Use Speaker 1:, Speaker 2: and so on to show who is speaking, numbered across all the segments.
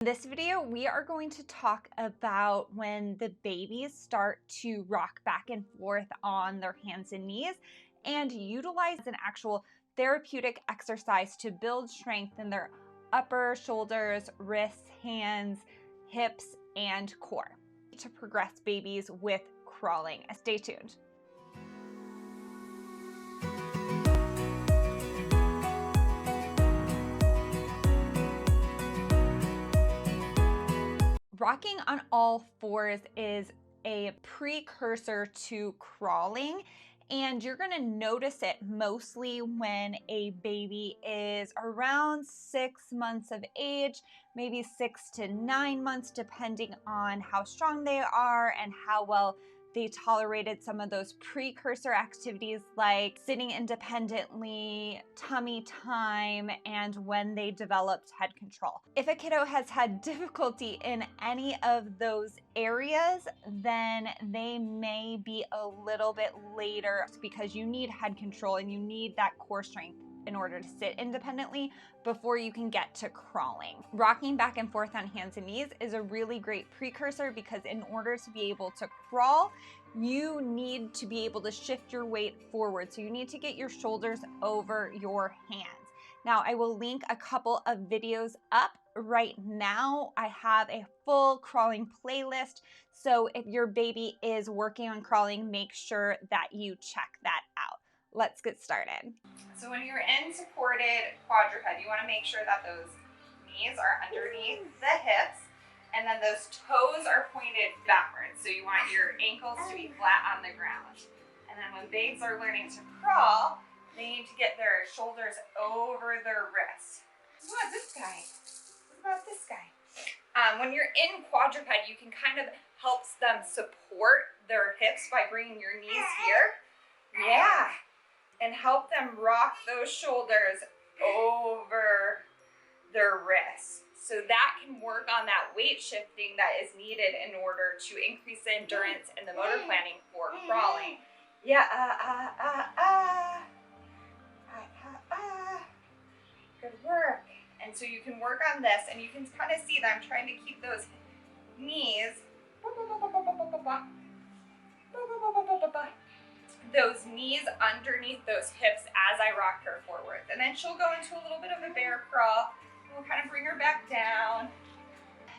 Speaker 1: In this video, we are going to talk about when the babies start to rock back and forth on their hands and knees and utilize an actual therapeutic exercise to build strength in their upper shoulders, wrists, hands, hips, and core to progress babies with crawling. Stay tuned. Rocking on all fours is a precursor to crawling, and you're going to notice it mostly when a baby is around 6 months of age, maybe 6 to 9 months, depending on how strong they are and how well they tolerated some of those precursor activities like sitting independently, tummy time, and when they developed head control. If a kiddo has had difficulty in any of those areas, then they may be a little bit later because you need head control and you need that core strength in order to sit independently before you can get to crawling. Rocking back and forth on hands and knees is a really great precursor because in order to be able to crawl, you need to be able to shift your weight forward. So you need to get your shoulders over your hands. Now, I will link a couple of videos up right now. I have a full crawling playlist. So if your baby is working on crawling, make sure that you check that out. Let's get started. So when you're in supported quadruped, you want to make sure that those knees are underneath the hips and then those toes are pointed backwards. So you want your ankles to be flat on the ground. And then when babes are learning to crawl, they need to get their shoulders over their wrists. What about this guy? What about this guy? When you're in quadruped, you can kind of help them support their hips by bringing your knees here. Yeah. And help them rock those shoulders over their wrists. So that can work on that weight shifting that is needed in order to increase the endurance and the motor planning for crawling. Yeah, good work. And so you can work on this and you can kind of see that I'm trying to keep those knees, those knees underneath those hips as I rock her forward. And then she'll go into a little bit of a bear crawl. We'll kind of bring her back down.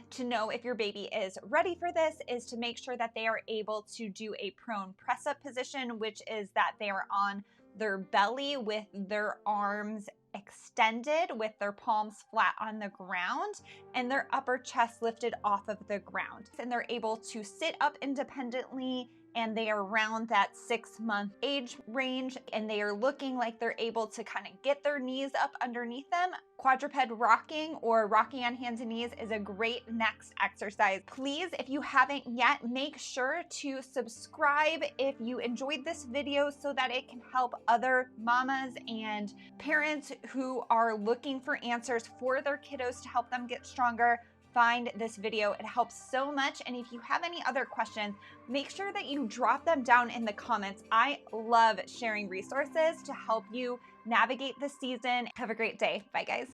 Speaker 1: To know if your baby is ready for this is to make sure that they are able to do a prone press-up position, which is that they are on their belly with their arms extended, with their palms flat on the ground and their upper chest lifted off of the ground. And they're able to sit up independently, and they are around that 6-month age range, and they are looking like they're able to kind of get their knees up underneath them. Quadruped rocking or rocking on hands and knees is a great next exercise. Please, if you haven't yet, make sure to subscribe if you enjoyed this video so that it can help other mamas and parents who are looking for answers for their kiddos to help them get stronger. Find this video. It helps so much. And if you have any other questions, make sure that you drop them down in the comments. I love sharing resources to help you navigate this season. Have a great day. Bye, guys.